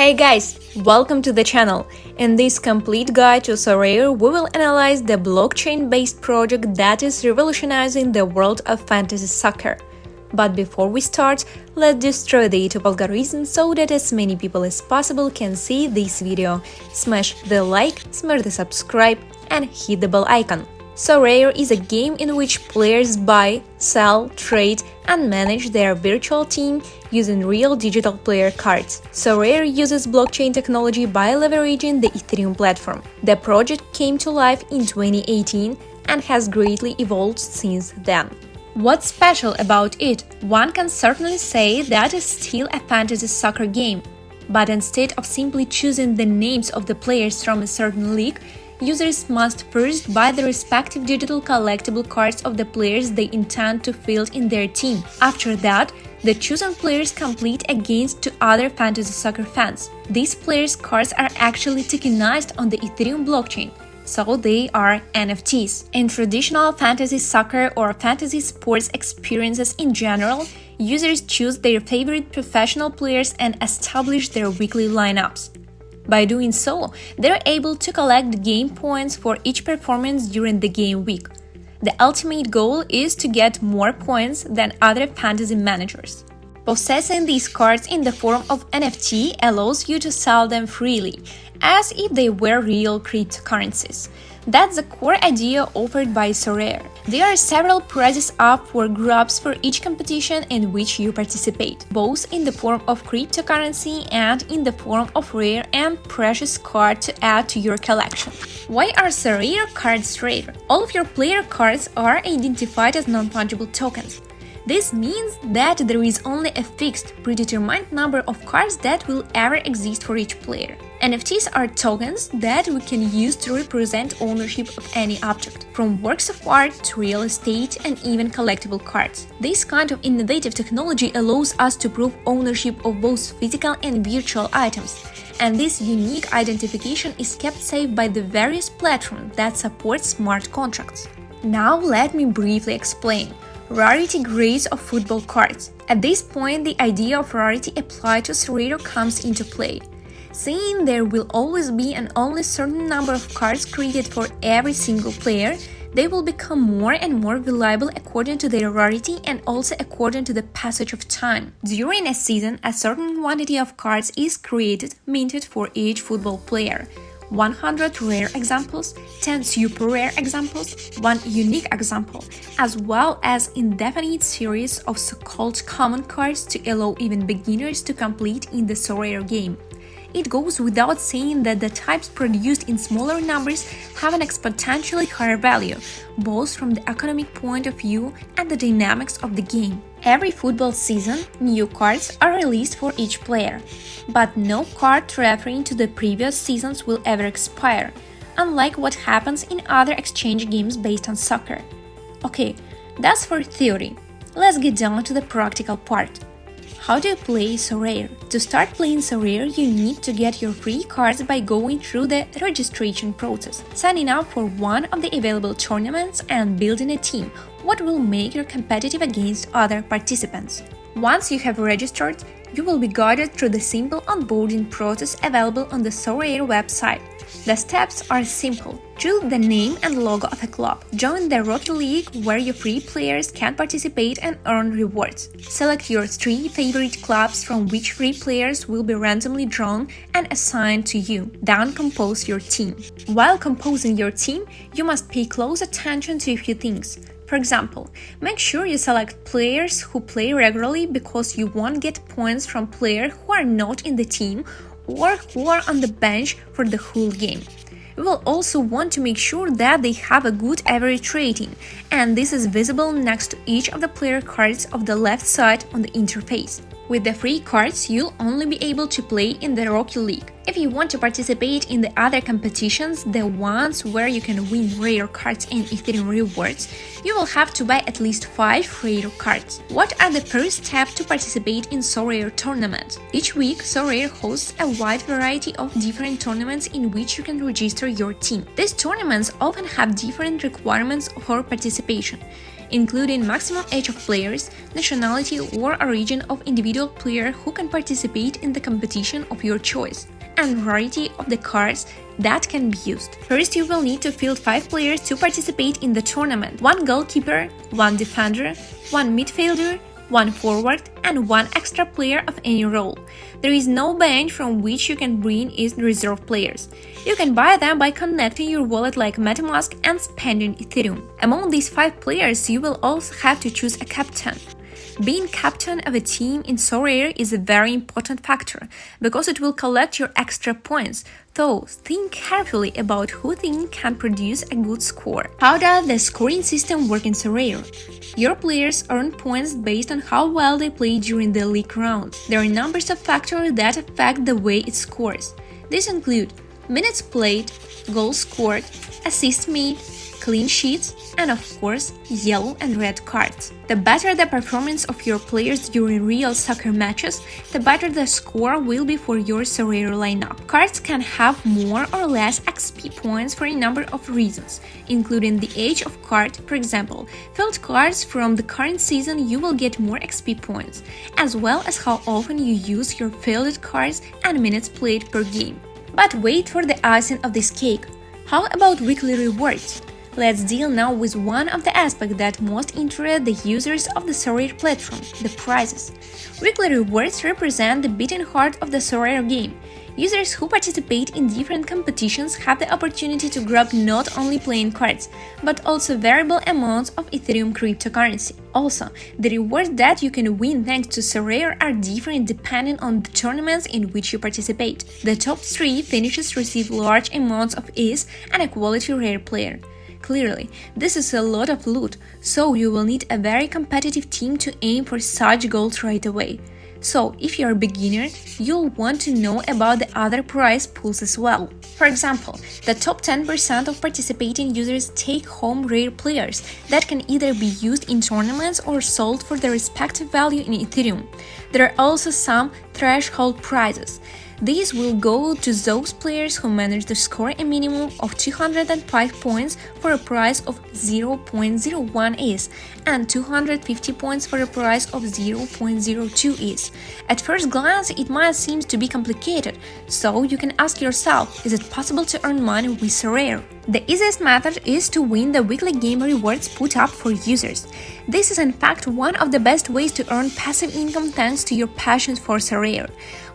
Hey guys, welcome to the channel. In this complete guide to Sorare, we will analyze the blockchain-based project that is revolutionizing the world of fantasy soccer. But before we start, let's destroy the YouTube algorithm so that as many people as possible can see this video. Smash the like, smash the subscribe, and hit the bell icon. Sorare is a game in which players buy, sell, trade, and manage their virtual team using real digital player cards. Sorare uses blockchain technology by leveraging the Ethereum platform. The project came to life in 2018 and has greatly evolved since then. What's special about it? One can certainly say that it's still a fantasy soccer game. But instead of simply choosing the names of the players from a certain league, users must first buy the respective digital collectible cards of the players they intend to field in their team. After that, the chosen players compete against two other fantasy soccer fans. These players' cards are actually tokenized on the Ethereum blockchain, so they are NFTs. In traditional fantasy soccer or fantasy sports experiences in general, users choose their favorite professional players and establish their weekly lineups. By doing so, they're able to collect game points for each performance during the game week. The ultimate goal is to get more points than other fantasy managers. Possessing these cards in the form of NFT allows you to sell them freely, as if they were real cryptocurrencies. That's the core idea offered by Sorare. There are several prizes up for grabs for each competition in which you participate, both in the form of cryptocurrency and in the form of rare and precious cards to add to your collection. Why are Sorare cards rare? All of your player cards are identified as non-fungible tokens. This means that there is only a fixed, predetermined number of cards that will ever exist for each player. NFTs are tokens that we can use to represent ownership of any object, from works of art to real estate and even collectible cards. This kind of innovative technology allows us to prove ownership of both physical and virtual items, and this unique identification is kept safe by the various platforms that support smart contracts. Now let me briefly explain. Rarity grades of football cards. At this point, the idea of rarity applied to Sorare comes into play. Seeing there will always be an only certain number of cards created for every single player, they will become more and more valuable according to their rarity and also according to the passage of time. During a season, a certain quantity of cards is created, minted for each football player. 100 rare examples, 10 super rare examples, 1 unique example, as well as indefinite series of so-called common cards to allow even beginners to complete in the Sorare game. It goes without saying that the types produced in smaller numbers have an exponentially higher value, both from the economic point of view and the dynamics of the game. Every football season, new cards are released for each player, but no card referring to the previous seasons will ever expire, unlike what happens in other exchange games based on soccer. Okay, that's for theory. Let's get down to the practical part. How do you play Sorare? To start playing Sorare, you need to get your free cards by going through the registration process, signing up for one of the available tournaments and building a team, what will make you competitive against other participants. Once you have registered, you will be guided through the simple onboarding process available on the Sorare website. The steps are simple. Choose the name and logo of a club. Join the Rocky League, where your free players can participate and earn rewards. Select your 3 favorite clubs from which free players will be randomly drawn and assigned to you. Then compose your team. While composing your team, you must pay close attention to a few things. For example, make sure you select players who play regularly because you won't get points from players who are not in the team or who are on the bench for the whole game. You will also want to make sure that they have a good average rating, and this is visible next to each of the player cards of the left side on the interface. With the free cards, you'll only be able to play in the Rocky League. If you want to participate in the other competitions, the ones where you can win rare cards and Ethereum rewards, you will have to buy at least 5 rare cards. What are the first steps to participate in Sorare tournament? Each week, Sorare hosts a wide variety of different tournaments in which you can register your team. These tournaments often have different requirements for participation. including maximum age of players, nationality or origin of individual player who can participate in the competition of your choice, and rarity of the cards that can be used. First, you will need to field 5 players to participate in the tournament: 1 goalkeeper, 1 defender, 1 midfielder, 1 forward, and 1 extra player of any role. There is no bench from which you can bring in reserve players. You can buy them by connecting your wallet like MetaMask and spending Ethereum. Among these 5 players, you will also have to choose a captain. Being captain of a team in Sorare is a very important factor because it will collect your extra points, so think carefully about who can produce a good score. How does the scoring system work in Sorare? Your players earn points based on how well they play during the league round. There are numbers of factors that affect the way it scores. These include minutes played, goals scored, assists made, clean sheets, and of course, yellow and red cards. The better the performance of your players during real soccer matches, the better the score will be for your Sorare lineup. Cards can have more or less XP points for a number of reasons, including the age of card. For example, filled cards from the current season you will get more XP points, as well as how often you use your filled cards and minutes played per game. But wait for the icing of this cake. How about weekly rewards? Let's deal now with one of the aspects that most interest the users of the Sorare platform, the prizes. Weekly rewards represent the beating heart of the Sorare game. Users who participate in different competitions have the opportunity to grab not only playing cards, but also variable amounts of Ethereum cryptocurrency. Also, the rewards that you can win thanks to Sorare are different depending on the tournaments in which you participate. The top 3 finishers receive large amounts of ETH and a quality rare player. Clearly, this is a lot of loot, so you will need a very competitive team to aim for such goals right away. So, if you're a beginner, you'll want to know about the other prize pools as well. For example, the top 10% of participating users take home rare players that can either be used in tournaments or sold for their respective value in Ethereum. There are also some threshold prizes. These will go to those players who manage to score a minimum of 205 points for a price of 0.01 ETH and 250 points for a price of 0.02 ETH. At first glance, it might seem to be complicated, so you can ask yourself, is it possible to earn money with Sorare? The easiest method is to win the weekly game rewards put up for users. This is in fact one of the best ways to earn passive income thanks to your passion for Sorare,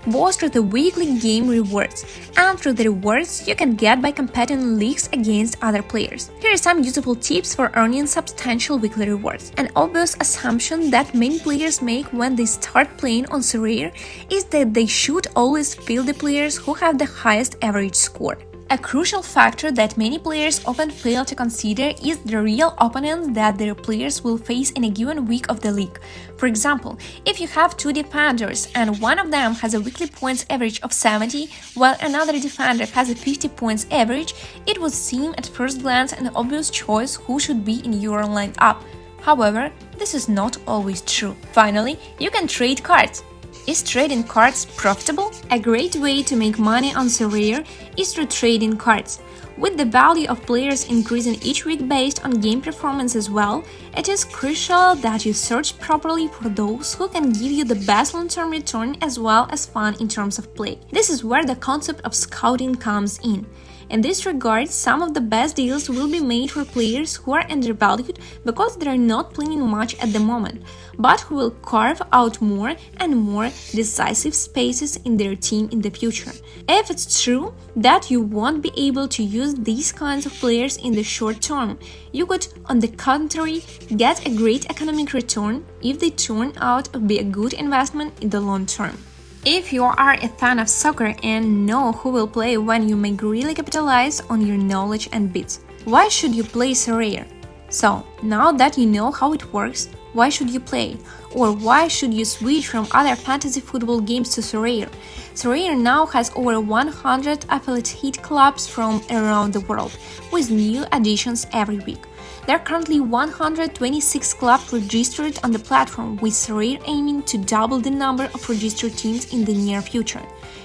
both through the weekly game rewards and through the rewards you can get by competing in leagues against other players. Here are some useful tips for earning substantial weekly rewards. An obvious assumption that many players make when they start playing on Sorare is that they should always field the players who have the highest average score. A crucial factor that many players often fail to consider is the real opponents that their players will face in a given week of the league. For example, if you have 2 defenders and one of them has a weekly points average of 70, while another defender has a 50 points average, it would seem at first glance an obvious choice who should be in your lineup. However, this is not always true. Finally, you can trade cards. Is trading cards profitable? A great way to make money on Sorare is through trading cards. With the value of players increasing each week based on game performance as well, it is crucial that you search properly for those who can give you the best long-term return as well as fun in terms of play. This is where the concept of scouting comes in. In this regard, some of the best deals will be made for players who are undervalued because they are not playing much at the moment, but who will carve out more and more decisive spaces in their team in the future. If it's true that you won't be able to use these kinds of players in the short term, you could, on the contrary, get a great economic return if they turn out to be a good investment in the long term. If you are a fan of soccer and know who will play when, you may really capitalize on your knowledge and bits. Why should you play Sorare? So, now that you know how it works, why should you play? Or why should you switch from other fantasy football games to Sorare? Sorare now has over 100 affiliate clubs from around the world, with new additions every week. There are currently 126 clubs registered on the platform, with Sorare aiming to double the number of registered teams in the near future.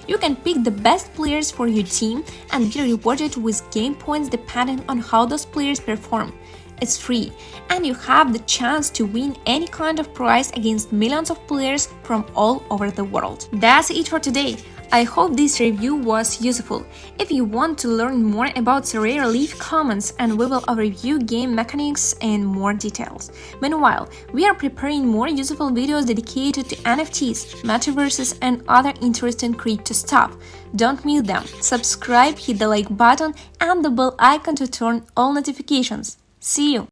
You can pick the best players for your team and be rewarded with game points depending on how those players perform. It's free, and you have the chance to win any kind of prize against millions of players from all over the world. That's it for today. I hope this review was useful. If you want to learn more about Sorare, leave comments and we will overview game mechanics and more details. Meanwhile, we are preparing more useful videos dedicated to NFTs, metaverses and other interesting crypto stuff. Don't miss them. Subscribe, hit the like button and the bell icon to turn all notifications. See you!